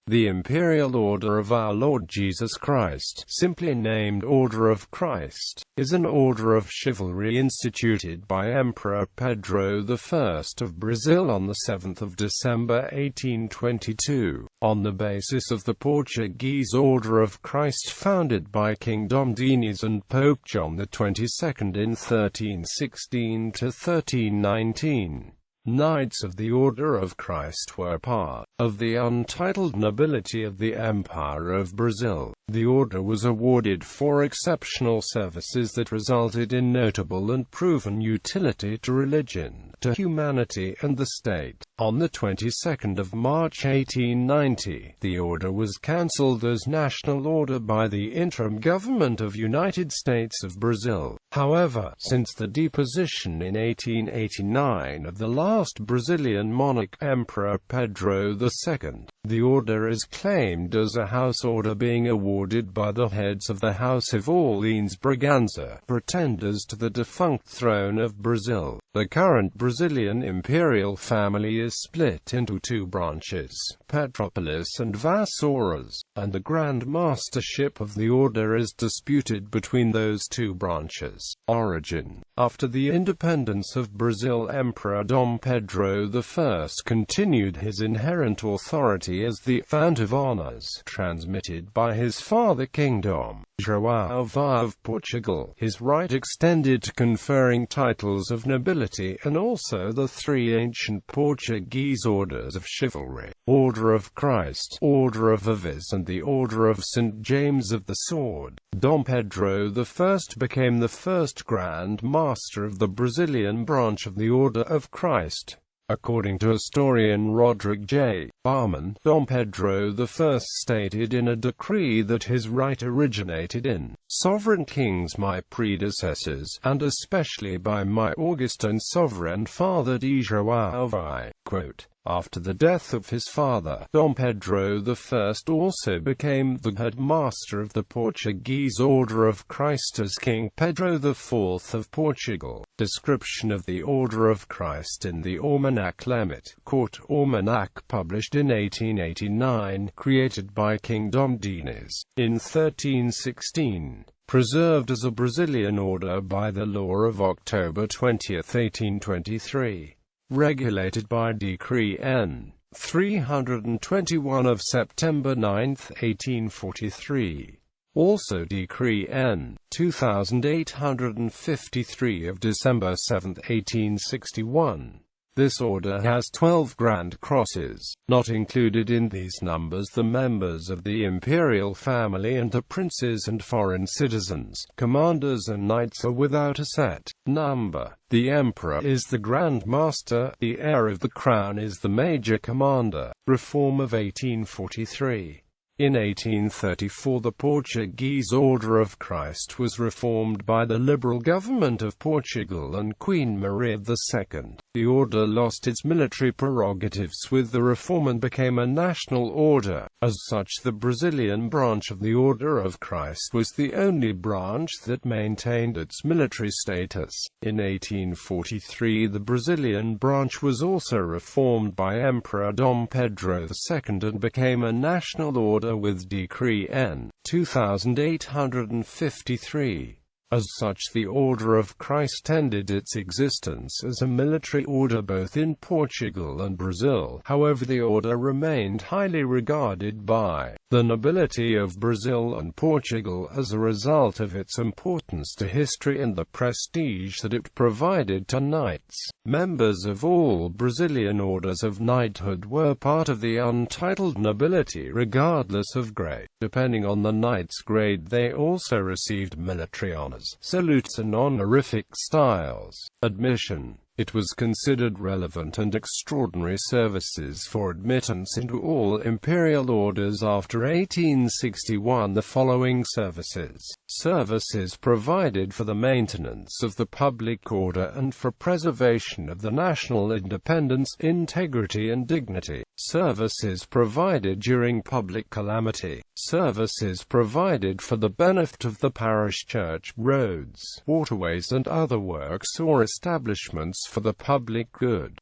The Imperial Order of Our Lord Jesus Christ, simply named Order of Christ, is an order of chivalry instituted by Emperor Pedro I of Brazil on 7 December 1822, on the basis of the Portuguese Order of Christ founded by King Dinis and Pope John XXII in 1316 to 1319. Knights of the Order of Christ were part of the untitled nobility of the Empire of Brazil. The order was awarded for exceptional services that resulted in notable and proven utility to religion, to humanity and the state. On the 22nd of March 1890, the order was cancelled as national order by the interim government of United States of Brazil. However, since the deposition in 1889 of the last Brazilian monarch, Emperor Pedro II, the order is claimed as a house order, being awarded by the heads of the House of Orleans Braganza, pretenders to the defunct throne of Brazil. The current Brazilian imperial family is split into two branches, Petropolis and Vassouras, and the Grand Mastership of the order is disputed between those two branches. Origin. After the independence of Brazil, Emperor Dom Pedro I continued his inherent authority as the fount of honors, transmitted by his father King Dom João of Portugal. His right extended to conferring titles of nobility and also the three ancient Portuguese orders of chivalry: Order of Christ, Order of Avis and the Order of St. James of the Sword. Dom Pedro I became the first Grand Master of the Brazilian branch of the Order of Christ. According to historian Rodrigue J. Barman, Dom Pedro I stated in a decree that his right originated in sovereign kings my predecessors, and especially by my august and sovereign father João I. Quote, after the death of his father, Dom Pedro I also became the headmaster of the Portuguese Order of Christ as King Pedro IV of Portugal. Description of the Order of Christ in the Almanac Limit, Court Almanac, published in 1889, created by King Dom Dinis in 1316. Preserved as a Brazilian order by the law of October 20, 1823. Regulated by Decree N. 321 of September 9, 1843. Also Decree N. 2853 of December 7, 1861. This order has 12 grand crosses. Not included in these numbers the members of the imperial family and the princes and foreign citizens. Commanders and knights are without a set number. The emperor is the Grand Master, the heir of the crown is the major commander. Reform of 1843. In 1834 the Portuguese Order of Christ was reformed by the liberal government of Portugal and Queen Maria II. The order lost its military prerogatives with the reform and became a national order. As such, the Brazilian branch of the Order of Christ was the only branch that maintained its military status. In 1843 the Brazilian branch was also reformed by Emperor Dom Pedro II and became a national order with Decree N. 2853. As such, the Order of Christ ended its existence as a military order both in Portugal and Brazil. However, the order remained highly regarded by the nobility of Brazil and Portugal as a result of its importance to history and the prestige that it provided to knights. Members of all Brazilian orders of knighthood were part of the untitled nobility regardless of grade. Depending on the knight's grade, they also received military honors, salutes and honorific styles. Admission. It was considered relevant and extraordinary services for admittance into all imperial orders after 1861. The following services. Services provided for the maintenance of the public order and for preservation of the national independence, integrity and dignity. Services provided during public calamity. Services provided for the benefit of the parish church, roads, waterways and other works or establishments for the public good.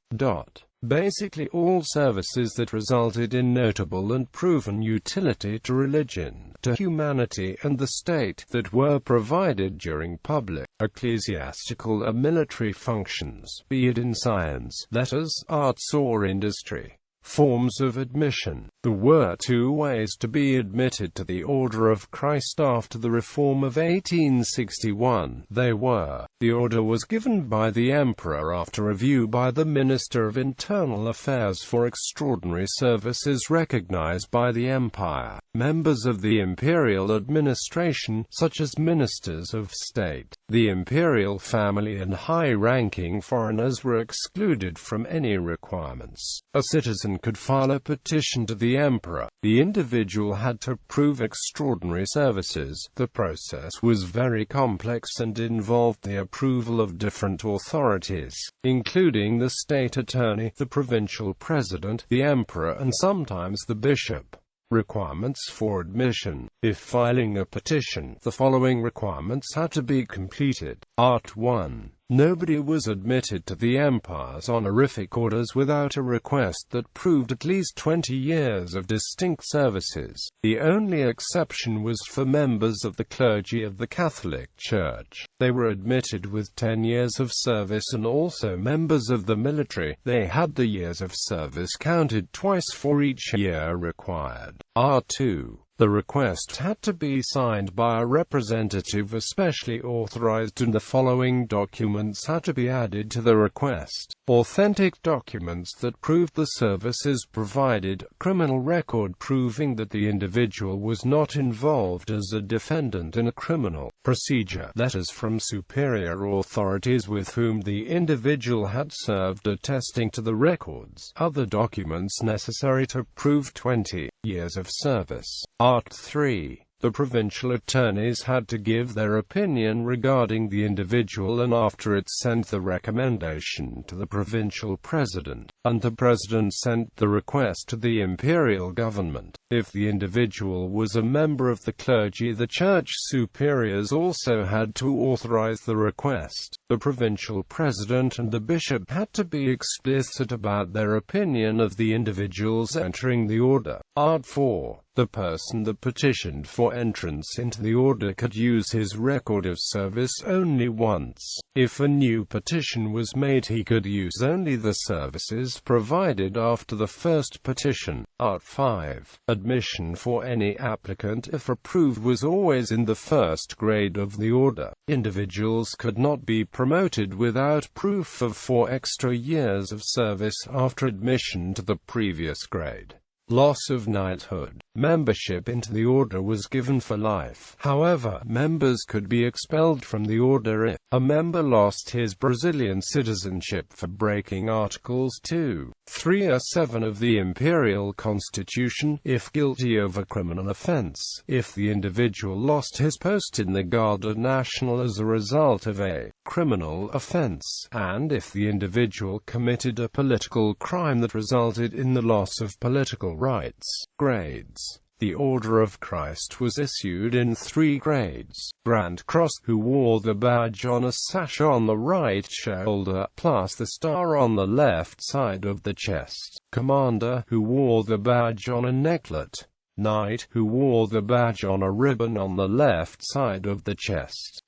basically all services that resulted in notable and proven utility to religion, to humanity and the state, that were provided during public, ecclesiastical or military functions, be it in science, letters, arts or industry. Forms of admission. There were two ways to be admitted to the Order of Christ after the Reform of 1861. They were: the order was given by the Emperor after review by the Minister of Internal Affairs for extraordinary services recognized by the Empire. Members of the Imperial administration, such as ministers of state, the Imperial family and high-ranking foreigners were excluded from any requirements. A citizen could file a petition to the Emperor. The individual had to prove extraordinary services. The process was very complex and involved the approval of different authorities, including the state attorney, the provincial president, the emperor and sometimes the bishop. Requirements for admission. If filing a petition, the following requirements had to be completed. Art. 1. Nobody was admitted to the Empire's honorific orders without a request that proved at least 20 years of distinct services. The only exception was for members of the clergy of the Catholic Church. They were admitted with 10 years of service, and also members of the military. They had the years of service counted twice for each year required. Art. 2. The request had to be signed by a representative especially authorized, and the following documents had to be added to the request: authentic documents that proved the services provided, criminal record proving that the individual was not involved as a defendant in a criminal procedure, letters from superior authorities with whom the individual had served attesting to the records, other documents necessary to prove 20 years of service. Art. 3. The provincial attorneys had to give their opinion regarding the individual, and after it sent the recommendation to the provincial president, and the president sent the request to the imperial government. If the individual was a member of the clergy, the church superiors also had to authorize the request. The provincial president and the bishop had to be explicit about their opinion of the individuals entering the order. Art. 4. The person that petitioned for entrance into the order could use his record of service only once. If a new petition was made, he could use only the services provided after the first petition. Art. 5. Admission for any applicant, if approved, was always in the first grade of the order. Individuals could not be promoted without proof of 4 extra years of service after admission to the previous grade. Loss of knighthood. Membership into the order was given for life. However, members could be expelled from the order if a member lost his Brazilian citizenship for breaking Articles 2, 3 or 7 of the Imperial Constitution, if guilty of a criminal offense, if the individual lost his post in the Garda National as a result of a criminal offense, and if the individual committed a political crime that resulted in the loss of political rights. Grades. The Order of Christ was issued in 3 grades. Grand Cross, who wore the badge on a sash on the right shoulder, plus the star on the left side of the chest. Commander, who wore the badge on a necklet. Knight, who wore the badge on a ribbon on the left side of the chest.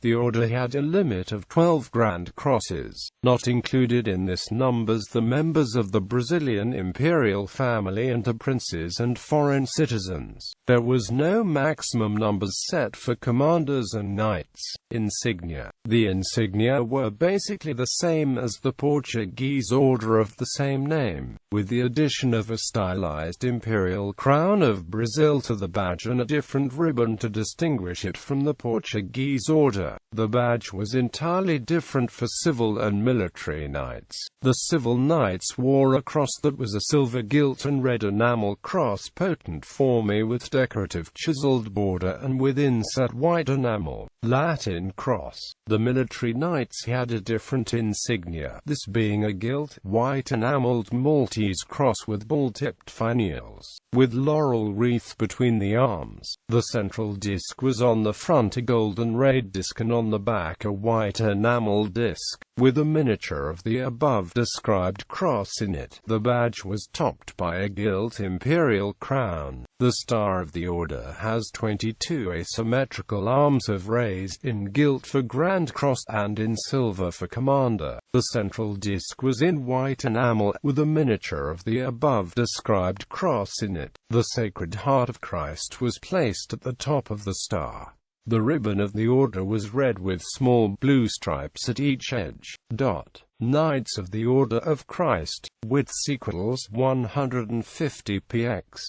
The order had a limit of 12 Grand Crosses. Not included in this numbers the members of the Brazilian imperial family and the princes and foreign citizens. There was no maximum numbers set for commanders and knights. Insignia. The insignia were basically the same as the Portuguese order of the same name, with the addition of a stylized imperial crown of Brazil to the badge and a different ribbon to distinguish it from the Portuguese order. The badge was entirely different for civil and military knights. The civil knights wore a cross that was a silver gilt and red enamel cross, potent forme with decorative chiseled border and with inset white enamel, Latin cross. The military knights had a different insignia, this being a gilt, white enameled Maltese cross with bull-tipped finials, with laurel wreath between the arms. The central disc was on the front a golden rayed disc and on the back a white enamel disc. with a miniature of the above-described cross in it. The badge was topped by a gilt imperial crown. The star of the order has 22 asymmetrical arms of raised in gilt for Grand Cross and in silver for Commander. The central disc was in white enamel, with a miniature of the above-described cross in it. The Sacred Heart of Christ was placed at the top of the star. The ribbon of the order was red with small blue stripes at each edge. Knights of the Order of Christ, width equals 150 px.